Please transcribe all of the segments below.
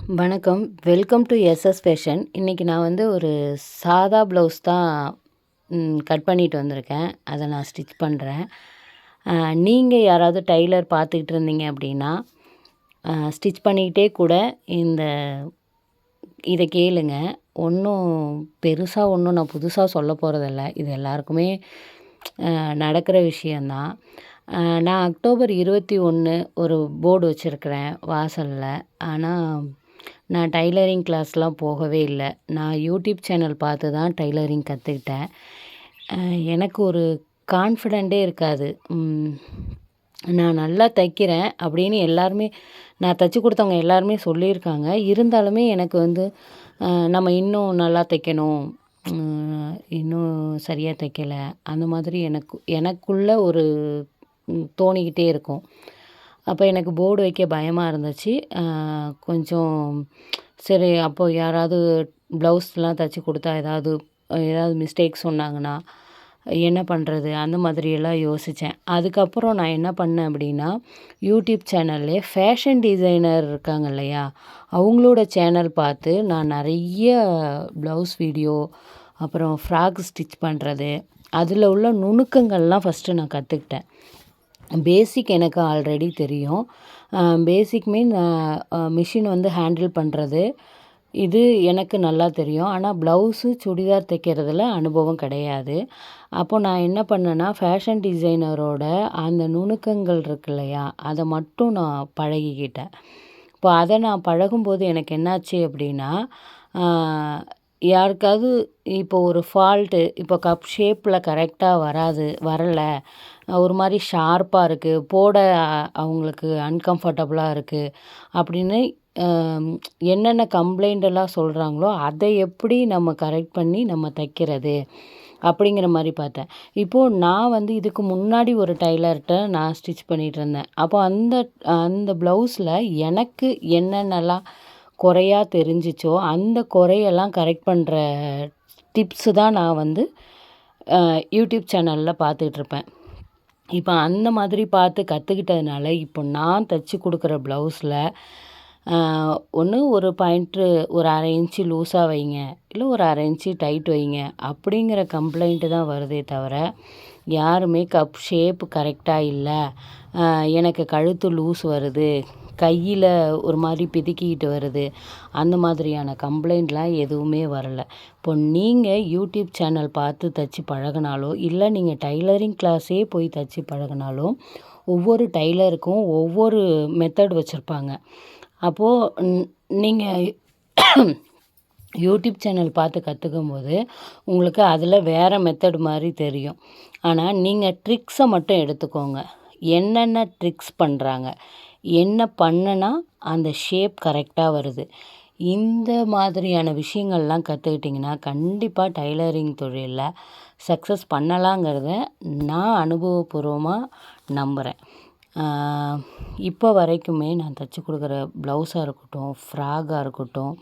வணக்கம். Welcome to SS fashion. இன்றைக்கி நான் வந்து ஒரு சாதா ப்ளவுஸ் தான் கட் பண்ணிட்டு வந்திருக்கேன். அதை நான் ஸ்டிச் பண்ணுறேன். நீங்கள் யாராவது டெய்லர் பார்த்துக்கிட்டு இருந்தீங்க அப்படின்னா, ஸ்டிச் பண்ணிக்கிட்டே கூட இந்த இதை கேளுங்க. ஒன்றும் பெருசாக ஒன்றும் நான் புதுசாக சொல்ல போகிறதில்ல. இது எல்லாருக்குமே நடக்கிற விஷயந்தான். நான் அக்டோபர் 21 ஒரு போர்டு வச்சுருக்கிறேன் வாசலில். ஆனால் நான் டைலரிங் கிளாஸ்லாம் போகவே இல்லை. நான் யூடியூப் சேனல் பார்த்து தான் டைலரிங் கற்றுக்கிட்டேன். எனக்கு ஒரு கான்ஃபிடென்ட்டே இருக்காது. நான் நல்லா தைக்கிறேன் அப்படின்னு எல்லாருமே, நான் தைச்சி கொடுத்தவங்க எல்லாருமே சொல்லியிருக்காங்க. இருந்தாலுமே எனக்கு வந்து நம்ம இன்னும் நல்லா தைக்கணும், இன்னும் சரியாக தைக்கலை, அந்த மாதிரி எனக்குள்ள ஒரு தோணிக்கிட்டே இருக்கும். அப்போ எனக்கு போர்டு வைக்க பயமாக இருந்துச்சு. கொஞ்சம் சரி, அப்போது யாராவது ப்ளவுஸ்லாம் தைச்சி கொடுத்தா ஏதாவது மிஸ்டேக் சொன்னாங்கன்னா என்ன பண்ணுறது, அந்த மாதிரியெல்லாம் யோசித்தேன். அதுக்கப்புறம் நான் என்ன பண்ணேன் அப்படின்னா, யூடியூப் சேனல்லே ஃபேஷன் டிசைனர் இருக்காங்க இல்லையா, அவங்களோட சேனல் பார்த்து நான் நிறைய ப்ளவுஸ் வீடியோ, அப்புறம் ஃப்ராக் ஸ்டிச் பண்ணுறது, அதில் உள்ள நுணுக்கங்கள்லாம் ஃபஸ்ட்டு நான் கற்றுக்கிட்டேன். பேசிக் எனக்கு ஆல்ரெடி தெரியும். பேசிக் மீன் மிஷின் வந்து ஹேண்டில் பண்ணுறது, இது எனக்கு நல்லா தெரியும். ஆனால் ப்ளவுஸு, சுடிதார் தைக்கிறதுல அனுபவம் கிடையாது. அப்போது நான் என்ன பண்ணேன்னா, ஃபேஷன் டிசைனரோட அந்த நுணுக்கங்கள் இருக்கு இல்லையா, அதை மட்டும் நான் பழகிக்கிட்டேன். இப்போ அதை நான் பழகும்போது எனக்கு என்னாச்சு அப்படின்னா, யாருக்காவது இப்போ ஒரு ஃபால்ட்டு, இப்போ கப் ஷேப்பில் கரெக்டாக வரலை, ஒரு மாதிரி ஷார்ப்பாக இருக்குது, போட அவங்களுக்கு அன்கம்ஃபர்டபுளாக இருக்குது அப்படின்னு என்னென்ன கம்ப்ளைண்ட் எல்லாம் சொல்கிறாங்களோ, அதை எப்படி நம்ம கரெக்ட் பண்ணி நம்ம தைக்கிறது அப்படிங்கிற மாதிரி பார்த்தேன். இப்போது நான் வந்து இதுக்கு முன்னாடி ஒரு டைலர்கிட்ட நான் ஸ்டிச் பண்ணிகிட்டு இருந்தேன். அப்போ அந்த ப்ளவுஸில் எனக்கு என்னென்னலாம் குறையாக தெரிஞ்சிச்சோ, அந்த குறையெல்லாம் கரெக்ட் பண்ணுற டிப்ஸு தான் நான் வந்து யூடியூப் சேனலில் பார்த்துட்ருப்பேன். இப்போ அந்த மாதிரி பார்த்து கற்றுக்கிட்டதுனால, இப்போ நான் தைச்சி கொடுக்குற ப்ளவுஸில் ஒன்று ஒரு பாயிண்ட்டு ஒரு 1/2 இன்ச்சு லூஸாக வைங்க, இல்லை ஒரு 1/2 இன்ச்சு டைட் வைங்க அப்படிங்கிற கம்ப்ளைண்ட்டு தான் வருதே தவிர, யாருமே கப் ஷேப் கரெக்டாக இல்லை, எனக்கு கழுத்து லூஸ் வருது, கையில் ஒரு மாதிரி பிதுக்கிக்கிட்டு வருது, அந்த மாதிரியான கம்ப்ளைண்ட்லாம் எதுவுமே வரலை. இப்போ நீங்கள் யூடியூப் சேனல் பார்த்து தைச்சி பழகினாலோ, இல்லை நீங்கள் டைலரிங் கிளாஸே போய் தைச்சி பழகினாலும், ஒவ்வொரு டைலருக்கும் ஒவ்வொரு மெத்தட் வச்சுருப்பாங்க. அப்போது நீங்கள் யூடியூப் சேனல் பார்த்து கற்றுக்கும்போது உங்களுக்கு அதில் வேறு மெத்தட் மாதிரி தெரியும். ஆனால் நீங்கள் ட்ரிக்ஸை மட்டும் எடுத்துக்கோங்க. என்னென்ன ட்ரிக்ஸ் பண்ணுறாங்க, என்ன பண்ணுனா அந்த ஷேப் கரெக்டாக வருது, இந்த மாதிரியான விஷயங்கள்லாம் கற்றுக்கிட்டிங்கன்னா கண்டிப்பாக டைலரிங் தொழிலில் சக்ஸஸ் பண்ணலாங்கிறத நான் அனுபவபூர்வமாக நம்புகிறேன். இப்போ வரைக்குமே நான் தைச்சி கொடுக்குற ப்ளவுஸாக இருக்கட்டும், ஃப்ராகாக இருக்கட்டும்,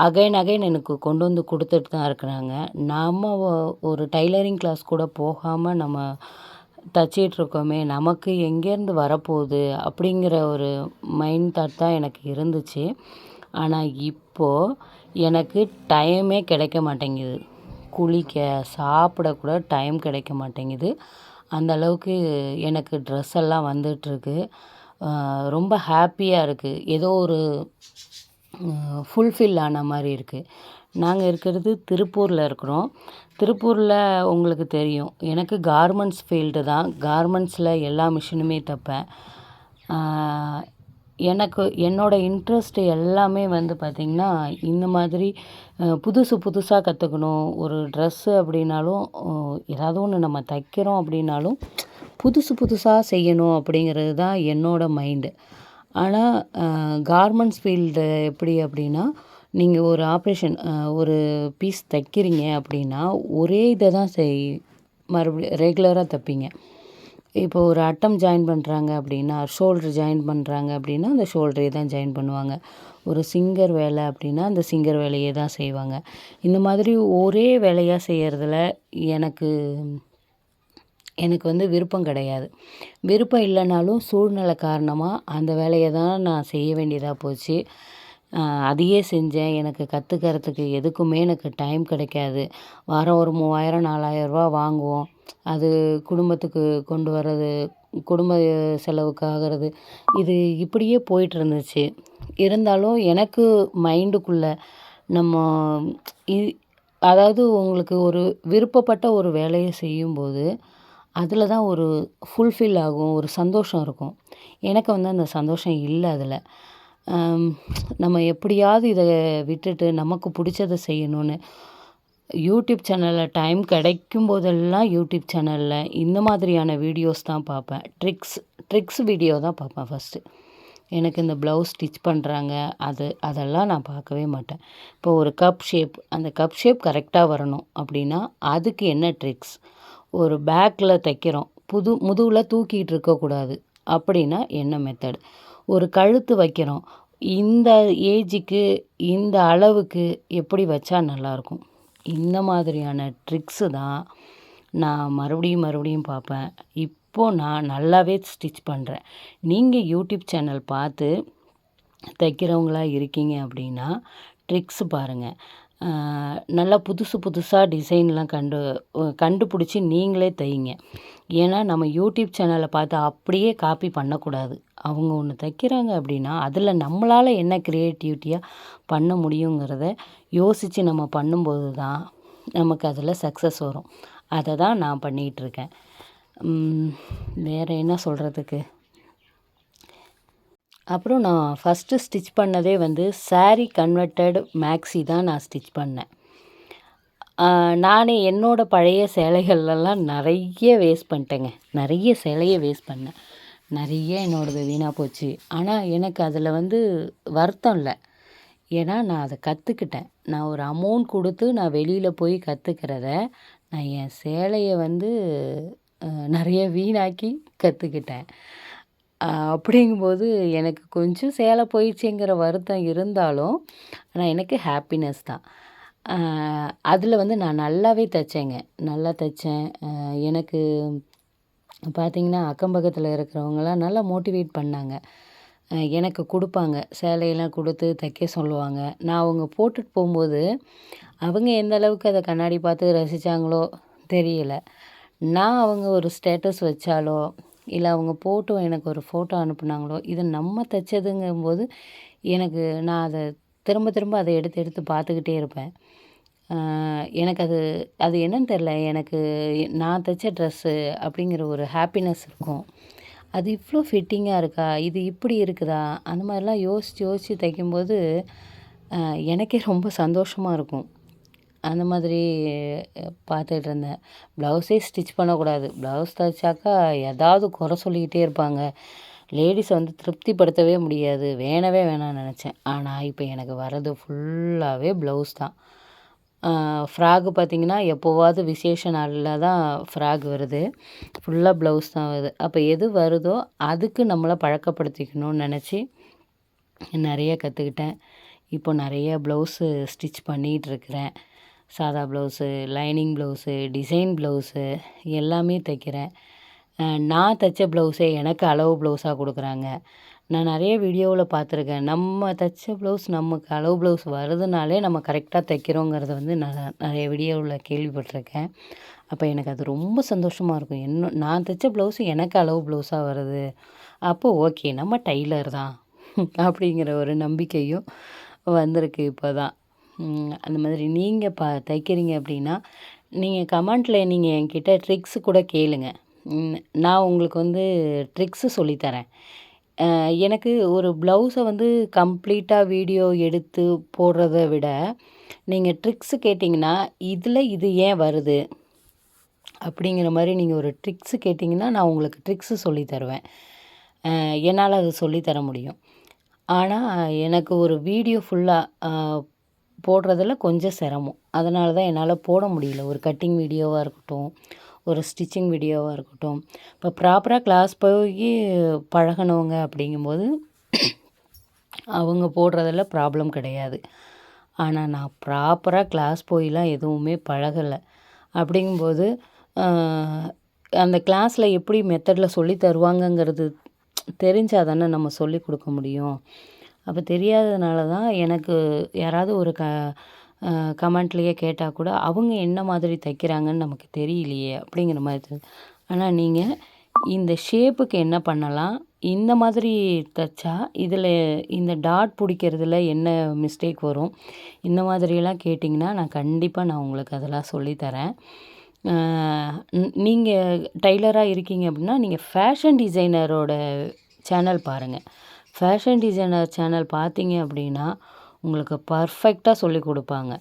அகைன் எனக்கு கொண்டு வந்து கொடுத்துட்டு தான் இருக்கிறாங்க. நம்ம ஒரு டைலரிங் கிளாஸ் கூட போகாமல் நம்ம தச்சிட்ருக்கோமே, நமக்கு எங்கேருந்து வரப்போகுது அப்படிங்கிற ஒரு மைண்ட் தாட் தான் எனக்கு இருந்துச்சு. ஆனால் இப்போது எனக்கு டைமே கிடைக்க மாட்டேங்குது. குளிக்க, சாப்பிடக்கூட டைம் கிடைக்க மாட்டேங்குது. அந்த அளவுக்கு எனக்கு ட்ரெஸ் எல்லாம் வந்துட்டுருக்கு. ரொம்ப ஹாப்பியாக இருக்குது. ஏதோ ஒரு ஃபுல்ஃபில் ஆன மாதிரி இருக்குது. நாங்கள் இருக்கிறது திருப்பூரில் இருக்கிறோம். திருப்பூரில் உங்களுக்கு தெரியும், எனக்கு கார்மெண்ட்ஸ் ஃபீல்டு தான். கார்மெண்ட்ஸில் எல்லா மிஷினுமே தைப்பேன். எனக்கு என்னோடய இன்ட்ரெஸ்ட் எல்லாமே வந்து பார்த்திங்கன்னா, இந்த மாதிரி புதுசாக கற்றுக்கணும். ஒரு ட்ரெஸ்ஸு அப்படின்னாலும், ஏதாவது ஒன்று நம்ம தைக்கிறோம் அப்படின்னாலும் புதுசாக செய்யணும் அப்படிங்கிறது தான் என்னோடய மைண்டு. ஆனால் கார்மெண்ட்ஸ் ஃபீல்டு எப்படி அப்படின்னா, நீங்கள் ஒரு ஒரு பீஸ் தைக்கிறீங்க அப்படின்னா, ஒரே இதை தான் மறுபடியும் ரெகுலராக தைப்பீங்க. இப்போ ஒரு அட்டம் ஜாயின் பண்ணுறாங்க அப்படின்னா, ஷோல்ட்ரு ஜாயின் பண்ணுறாங்க அப்படின்னா, அந்த ஷோல்டரே தான் ஜாயின் பண்ணுவாங்க. ஒரு சிங்கர் வேலை அப்படின்னா, அந்த சிங்கர் வேலையே தான் செய்வாங்க. இந்த மாதிரி ஒரே வேலையாக செய்கிறதுல எனக்கு எனக்கு வந்து விருப்பம் கிடையாது. விருப்பம் இல்லைனாலும் சூழ்நிலை காரணமாக அந்த வேலையை தான் நான் செய்ய வேண்டியதாக போச்சு. அதையே செஞ்சேன். எனக்கு கற்றுக்கிறதுக்கு எதுக்குமே எனக்கு டைம் கிடைக்காது. வாரம் ஒரு 3000 4000 வாங்குவோம். அது குடும்பத்துக்கு கொண்டு வர்றது, குடும்ப செலவுக்கு ஆகிறது, இது இப்படியே போயிட்டு இருந்துச்சு. இருந்தாலும் எனக்கு மைண்டுக்குள்ள நம்ம இ அதாவது உங்களுக்கு ஒரு விருப்பப்பட்ட ஒரு வேலையை செய்யும்போது, அதில தான் ஒரு ஃபுல்ஃபில் ஆகும். ஒரு சந்தோஷம் இருக்கும். எனக்கு வந்து அந்த சந்தோஷம் இல்ல அதில. அம் நம்ம எப்படியாவது இத விட்டுட்டு நமக்கு புடிச்சத செய்யணும்னு யூடியூப் சேனல்ல டைம் கிடைக்கும் போதெல்லாம் யூடியூப் சேனல்ல இந்த மாதிரியான வீடியோஸ் தான் பார்ப்பேன். ட்ரிக்ஸ் வீடியோ தான் பார்ப்பேன் ஃபர்ஸ்ட்டு. எனக்கு இந்த ப்ளவுஸ் ஸ்டிச் பண்ணுறாங்க, அதெல்லாம் நான் பார்க்கவே மாட்டேன். இப்போ ஒரு கப் ஷேப், அந்த கப் ஷேப் கரெக்டாக வரணும் அப்படின்னா, அதுக்கு என்ன ட்ரிக்ஸ்? ஒரு பேக்கில் தைக்கிறோம், முதுகுல தூக்கிட்டு இருக்கக்கூடாது அப்படின்னா என்ன மெத்தட்? ஒரு கழுத்து வைக்கிறோம், இந்த ஏஜுக்கு, இந்த அளவுக்கு எப்படி வச்சா நல்லாயிருக்கும்? இந்த மாதிரியான ட்ரிக்ஸு தான் நான் மறுபடியும் பார்ப்பேன். இப்போ நான் நல்லாவே ஸ்டிச் பண்ணுறேன். நீங்கள் யூடியூப் சேனல் பார்த்து தைக்கிறவங்களா இருக்கீங்க அப்படின்னா, ட்ரிக்ஸு பாருங்கள். நல்லா புதுசா டிசைன்லாம் கண்டுபிடிச்சி நீங்களே தையுங்க. ஏன்னா நம்ம யூடியூப் சேனலை பார்த்து அப்படியே காப்பி பண்ணக்கூடாது. அவங்க ஒன்று தைக்கிறாங்க அப்படின்னா, அதில் நம்மளால் என்ன க்ரியேட்டிவிட்டியாக பண்ண முடியுங்கிறத யோசித்து நம்ம பண்ணும்போது தான் நமக்கு அதில் சக்ஸஸ் வரும். அதை தான் நான் பண்ணிகிட்ருக்கேன். வேறு என்ன சொல்கிறதுக்கு? அப்புறம் நான் ஃபஸ்ட்டு ஸ்டிச் பண்ணதே வந்து சாரீ கன்வெர்ட்டட் மேக்ஸி தான் நான் ஸ்டிச் பண்ணேன். நானே என்னோடய பழைய சேலைகள்லாம் நிறைய வேஸ்ட் பண்ணிட்டேங்க. நிறைய சேலையை வேஸ்ட் பண்ணேன். நிறைய என்னோடது வீணாக போச்சு. ஆனால் எனக்கு அதில் வந்து வருத்தம் இல்லை. ஏன்னா நான் அதை கற்றுக்கிட்டேன். நான் ஒரு அமௌண்ட் கொடுத்து நான் வெளியில் போய் கற்றுக்கிறத, நான் என் சேலையை வந்து நிறைய வீணாக்கி கற்றுக்கிட்டேன். அப்படிங்கும்போது எனக்கு கொஞ்சம் சேலை போயிடுச்சுங்கிற வருத்தம் இருந்தாலும், ஆனால் எனக்கு ஹாப்பினஸ் தான். அதில் வந்து நான் நல்லாவே தைச்சேங்க. நல்லா தைச்சேன். எனக்கு பார்த்திங்கன்னா, அக்கம் பக்கத்தில் இருக்கிறவங்கலாம் நல்லா மோட்டிவேட் பண்ணாங்க. எனக்கு கொடுப்பாங்க. சேலையெல்லாம் கொடுத்து தைக்க சொல்லுவாங்க. நான் அவங்க போட்டுட்டு போகும்போது, அவங்க எந்த அளவுக்கு அதை கண்ணாடி பார்த்து ரசித்தாங்களோ தெரியல. நான் அவங்க ஒரு ஸ்டேட்டஸ் வச்சாலோ, இல்லை அவங்க போட்டு எனக்கு ஒரு ஃபோட்டோ அனுப்புனாங்களோ, இது நம்ம தைச்சதுங்கும்போது எனக்கு நான் அதை திரும்ப அதை எடுத்து பார்த்துக்கிட்டே இருப்பேன். எனக்கு அது என்னன்னு தெரில. எனக்கு நான் தைச்ச ட்ரெஸ்ஸு அப்படிங்கிற ஒரு ஹாப்பினஸ் இருக்கும். அது இவ்வளோ ஃபிட்டிங்காக இருக்கா? இது இப்படி இருக்குதா? அந்த மாதிரிலாம் யோசித்து தைக்கும்போது எனக்கே ரொம்ப சந்தோஷமாக இருக்கும். அந்த மாதிரி பார்த்துட்டு இருந்தேன். ப்ளவுஸே ஸ்டிச் பண்ணக்கூடாது. ப்ளவுஸ் தைச்சாக்கா ஏதாவது குறை சொல்லிக்கிட்டே இருப்பாங்க. லேடீஸை வந்து திருப்திப்படுத்தவே முடியாது. வேணவே வேணாம்னு நினச்சேன். ஆனால் இப்போ எனக்கு வர்றது ஃபுல்லாகவே ப்ளவுஸ் தான். ஃப்ராக்கு பார்த்திங்கன்னா, எப்போவாவது விசேஷ நாளில் தான் ஃப்ராக் வருது. ஃபுல்லாக ப்ளவுஸ் தான் வருது. அப்போ எது வருதோ அதுக்கு நம்மளை பழக்கப்படுத்திக்கணும்னு நினச்சி நிறைய கற்றுக்கிட்டேன். இப்போ நிறைய ப்ளவுஸு ஸ்டிச் பண்ணிகிட்ருக்கிறேன். சாதா blouse, lining blouse, design blouse எல்லாமே தைக்கிறேன். நான் தைச்ச ப்ளவுஸே எனக்கு அளவு ப்ளவுஸாக கொடுக்குறாங்க. நான் நிறைய வீடியோவில் பார்த்துருக்கேன். நம்ம தைச்ச ப்ளவுஸ் நமக்கு அளவு ப்ளவுஸ் வருதுனாலே நம்ம கரெக்டாக தைக்கிறோங்கிறத வந்து நான் நிறைய வீடியோவில் கேள்விப்பட்டிருக்கேன். அப்போ எனக்கு அது ரொம்ப சந்தோஷமாக இருக்கும். நான் தைச்ச ப்ளவுஸு எனக்கு அளவு ப்ளவுஸாக வருது. அப்போது ஓகே, நம்ம டெய்லர் தான் அப்படிங்கிற ஒரு நம்பிக்கையும் வந்திருக்கு இப்போ தான். அந்த மாதிரி நீங்கள் தைக்கிறீங்க அப்படின்னா, நீங்கள் கமெண்ட்டில் நீங்கள் என்கிட்ட ட்ரிக்ஸு கூட கேளுங்க. நான் உங்களுக்கு வந்து ட்ரிக்ஸு சொல்லித்தரேன். எனக்கு ஒரு ப்ளவுஸை வந்து கம்ப்ளீட்டாக வீடியோ எடுத்து போடுறத விட, நீங்கள் ட்ரிக்ஸு கேட்டிங்கன்னா, இதில் இது ஏன் வருது? அப்படிங்கிற மாதிரி நீங்கள் ஒரு ட்ரிக்ஸு கேட்டிங்கன்னா, நான் உங்களுக்கு ட்ரிக்ஸு சொல்லி தருவேன். என்னால் அது சொல்லி தர முடியும். ஆனால் எனக்கு ஒரு வீடியோ ஃபுல்லாக போடுறதுல கொஞ்சம் சிரமம். அதனால தான் என்னால் போட முடியல. ஒரு கட்டிங் வீடியோவாக இருக்கட்டும், ஒரு ஸ்டிச்சிங் வீடியோவாக இருக்கட்டும். இப்போ ப்ராப்பராக கிளாஸ் போய் பழகினவங்க அப்படிங்கும்போது அவங்க போடுறதில் ப்ராப்ளம் கிடையாது. ஆனால் நான் ப்ராப்பராக கிளாஸ் போயெலாம் எதுவுமே பழகலை. அப்படிங்கும்போது அந்த கிளாஸில் எப்படி மெத்தடில் சொல்லி தருவாங்கங்கிறது தெரிஞ்சா தானே நம்ம சொல்லிக் கொடுக்க முடியும். அப்போ தெரியாததுனால தான் எனக்கு யாராவது ஒரு கமெண்ட்லேயே கேட்டால் கூட அவங்க என்ன மாதிரி தைக்கிறாங்கன்னு நமக்கு தெரியலையே அப்படிங்கிற மாதிரி தெரியுது. ஆனால் நீங்கள் இந்த ஷேப்புக்கு என்ன பண்ணலாம், இந்த மாதிரி தைச்சா இதில் இந்த டாட் பிடிக்கிறதுல என்ன மிஸ்டேக் வரும், இந்த மாதிரியெல்லாம் கேட்டிங்கன்னா நான் கண்டிப்பாக உங்களுக்கு அதெல்லாம் சொல்லித்தரேன். நீங்கள் டெய்லராக இருக்கீங்க அப்படின்னா நீங்கள் ஃபேஷன் டிசைனரோட சேனல் பாருங்கள். ஃபேஷன் டிசைனர் சேனல் பார்த்தீங்க அப்படின்னா உங்களுக்கு பர்ஃபெக்டாக சொல்லிக் கொடுப்பாங்க.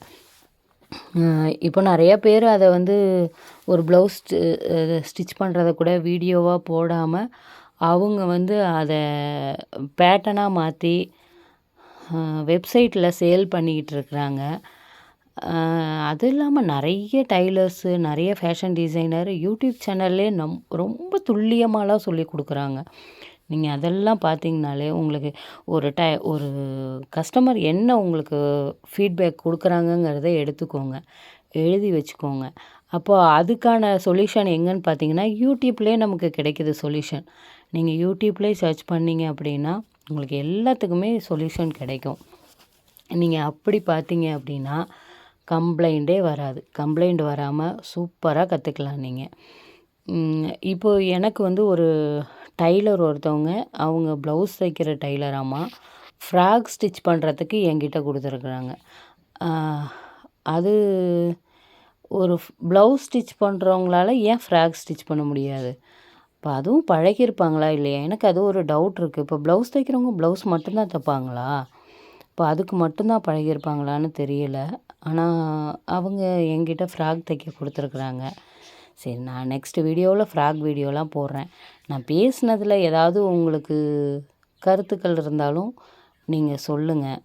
இப்போ நிறைய பேர் அதை வந்து ஒரு ப்ளவுஸ் ஸ்டிச் பண்ணுறத கூட வீடியோவாக போடாமல் அவங்க வந்து அதை பேட்டர்னாக மாற்றி வெப்சைட்டில் சேல் பண்ணிக்கிட்டு இருக்கிறாங்க. அது இல்லாமல் நிறைய டைலர்ஸு, நிறைய ஃபேஷன் டிசைனர் யூடியூப் சேனல்லே ரொம்ப துல்லியமாலாம் சொல்லிக் கொடுக்குறாங்க. நீங்கள் அதெல்லாம் பார்த்தீங்கனாலே உங்களுக்கு ஒரு கஸ்டமர் என்ன உங்களுக்கு ஃபீட்பேக் கொடுக்குறாங்கங்கிறத எடுத்துக்கோங்க, எழுதி வச்சுக்கோங்க. அப்போது அதுக்கான சொல்யூஷன் எங்கேன்னு பார்த்தீங்கன்னா யூடியூப்லேயே நமக்கு கிடைக்கிது சொல்யூஷன். நீங்கள் யூடியூப்லேயே சர்ச் பண்ணிங்க அப்படின்னா உங்களுக்கு எல்லாத்துக்குமே சொல்யூஷன் கிடைக்கும். நீங்கள் அப்படி பார்த்தீங்க அப்படின்னா கம்ப்ளைண்ட்டே வராது. கம்ப்ளைண்ட் வராமல் சூப்பராக கற்றுக்கலாம் நீங்கள். இப்போது எனக்கு வந்து ஒரு டைலர் ஒருத்தவங்க, அவங்க ப்ளவுஸ் தைக்கிற டைலராம்மா, ஃப்ராக் ஸ்டிச் பண்ணுறதுக்கு என்கிட்ட கொடுத்துருக்குறாங்க. அது ஒரு ப்ளவுஸ் ஸ்டிச் பண்ணுறவங்களால ஏன் ஃப்ராக் ஸ்டிச் பண்ண முடியாது? இப்போ அதுவும் பழகியிருப்பாங்களா இல்லையா? எனக்கு அது ஒரு டவுட் இருக்குது. இப்போ ப்ளவுஸ் தைக்கிறவங்க ப்ளவுஸ் மட்டும்தான் தைப்பாங்களா? இப்போ அதுக்கு மட்டும்தான் பழகியிருப்பாங்களான்னு தெரியல. ஆனால் அவங்க என்கிட்ட ஃப்ராக் தைக்க கொடுத்துருக்குறாங்க. சரி, நான் நெக்ஸ்ட் வீடியோவில் ஃப்ராக் வீடியோலாம் போடுறேன். நான் பேசினதில் ஏதாவது உங்களுக்கு கருத்துக்கள் இருந்தாலும் நீங்கள் சொல்லுங்கள்.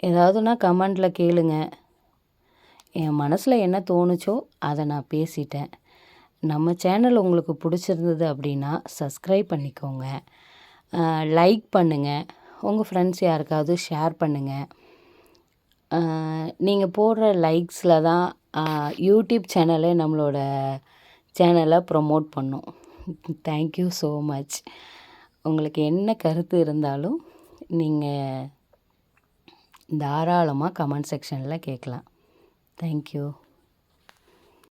ஏதாவதுனா கமெண்டில் கேளுங்க. என் மனசில் என்ன தோணுச்சோ அதை நான் பேசிட்டேன். நம்ம சேனல் உங்களுக்கு பிடிச்சிருந்தது அப்படின்னா சப்ஸ்கிரைப் பண்ணிக்கோங்க, லைக் பண்ணுங்கள், உங்கள் ஃப்ரெண்ட்ஸ் யாருக்காவது ஷேர் பண்ணுங்கள். நீங்கள் போடுற லைக்ஸில் தான் யூடியூப் சேனலே நம்மளோட சேனலை ப்ரொமோட் பண்ணும். Thank you so much. உங்களுக்கு என்ன கருத்து இருந்தாலும் நீங்கள் தாராளமாக கமெண்ட் செக்ஷனில் கேட்கலாம். தேங்க்யூ.